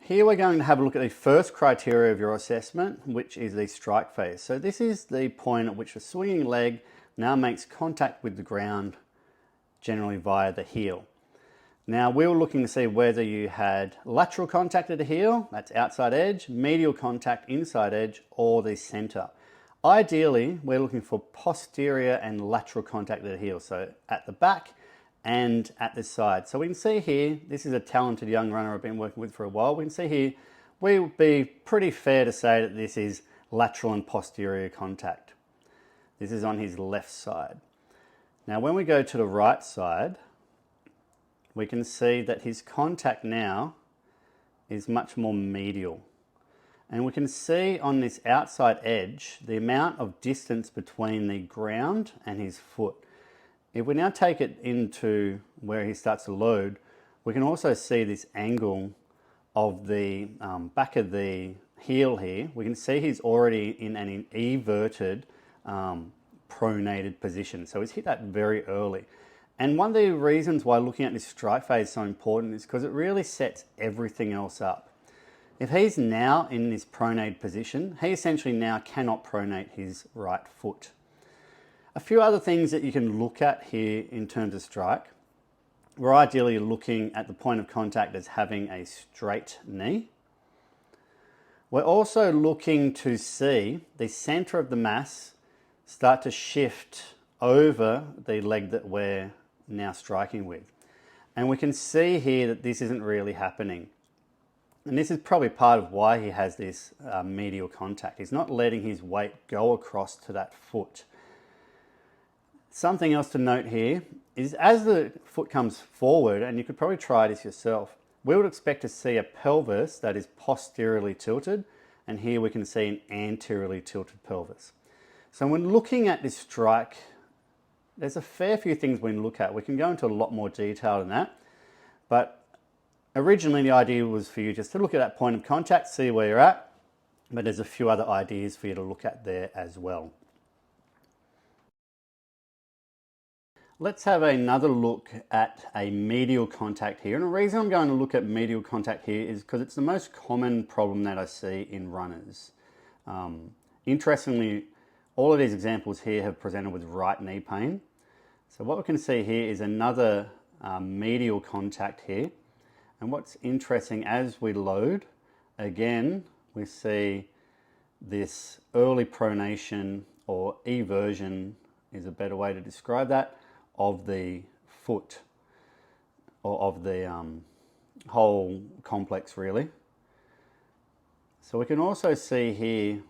Here we're going to have a look at the first criteria of your assessment, which is the strike phase. So this is the point at which the swinging leg now makes contact with the ground, generally via the heel. Now we were looking to see whether you had lateral contact at the heel, that's outside edge, medial contact inside edge, or the center. Ideally, we're looking for posterior and lateral contact at the heel, so at the back and at the side. So we can see here, this is a talented young runner I've been working with for a while. We can see here, we would be pretty fair to say that this is lateral and posterior contact. This is on his left side. Now when we go to the right side, we can see that his contact now is much more medial. And we can see on this outside edge, the amount of distance between the ground and his foot. If we now take it into where he starts to load, we can also see this angle of the back of the heel here. We can see he's already in an everted pronated position. So he's hit that very early. And one of the reasons why looking at this strike phase is so important is because it really sets everything else up. If he's now in this pronated position, he essentially now cannot pronate his right foot. A few other things that you can look at here in terms of strike. We're ideally looking at the point of contact as having a straight knee. We're also looking to see the center of the mass start to shift over the leg that we're now striking with. And we can see here that this isn't really happening. And this is probably part of why he has this medial contact. He's not letting his weight go across to that foot. Something else to note here is as the foot comes forward, and you could probably try this yourself, we would expect to see a pelvis that is posteriorly tilted, and here we can see an anteriorly tilted pelvis. So when looking at this strike, there's a fair few things we can look at. We can go into a lot more detail than that, but originally the idea was for you just to look at that point of contact, see where you're at, but there's a few other ideas for you to look at there as well. Let's have another look at a medial contact here. And the reason I'm going to look at medial contact here is because it's the most common problem that I see in runners. Interestingly, all of these examples here have presented with right knee pain. So what we can see here is another medial contact here. And what's interesting, as we load, again, we see this early pronation, or eversion is a better way to describe that, of the foot, or of the whole complex really. So we can also see here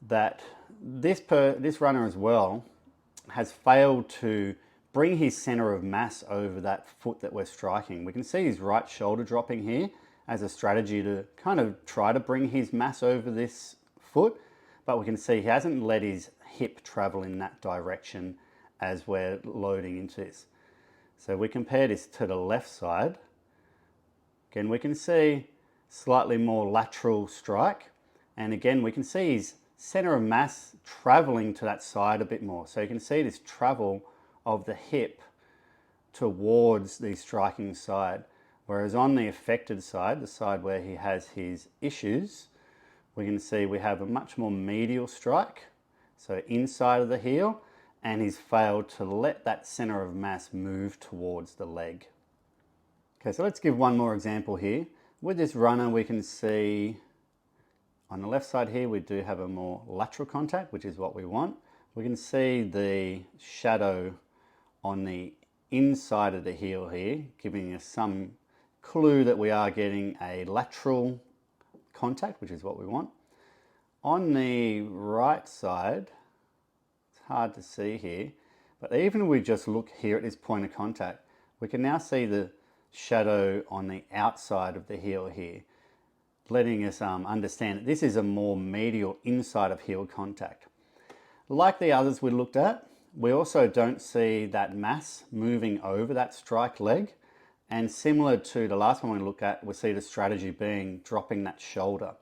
that this runner as well has failed to bring his center of mass over that foot that we're striking. We can see his right shoulder dropping here as a strategy to kind of try to bring his mass over this foot, but we can see he hasn't let his hip travel in that direction as we're loading into this. So we compare this to the left side. Again, we can see slightly more lateral strike. And again, we can see his center of mass traveling to that side a bit more. So you can see this travel of the hip towards the striking side. Whereas on the affected side, the side where he has his issues, we can see we have a much more medial strike. So inside of the heel, and he's failed to let that center of mass move towards the leg. Okay, so let's give one more example here. With this runner, we can see on the left side here, we do have a more lateral contact, which is what we want. We can see the shadow on the inside of the heel here, giving us some clue that we are getting a lateral contact, which is what we want. On the right side, hard to see here, but even if we just look here at this point of contact, we can now see the shadow on the outside of the heel here, letting us understand that this is a more medial inside of heel contact. Like the others we looked at, we also don't see that mass moving over that strike leg, and similar to the last one we looked at, we see the strategy being dropping that shoulder.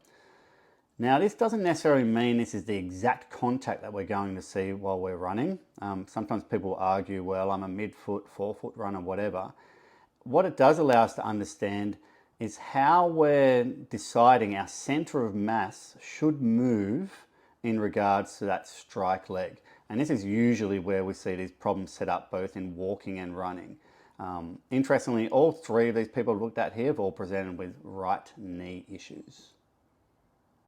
Now this doesn't necessarily mean this is the exact contact that we're going to see while we're running. Sometimes people argue, well, I'm a mid-foot, forefoot runner, whatever. What it does allow us to understand is how we're deciding our center of mass should move in regards to that strike leg. And this is usually where we see these problems set up both in walking and running. Interestingly, all three of these people looked at here have all presented with right knee issues.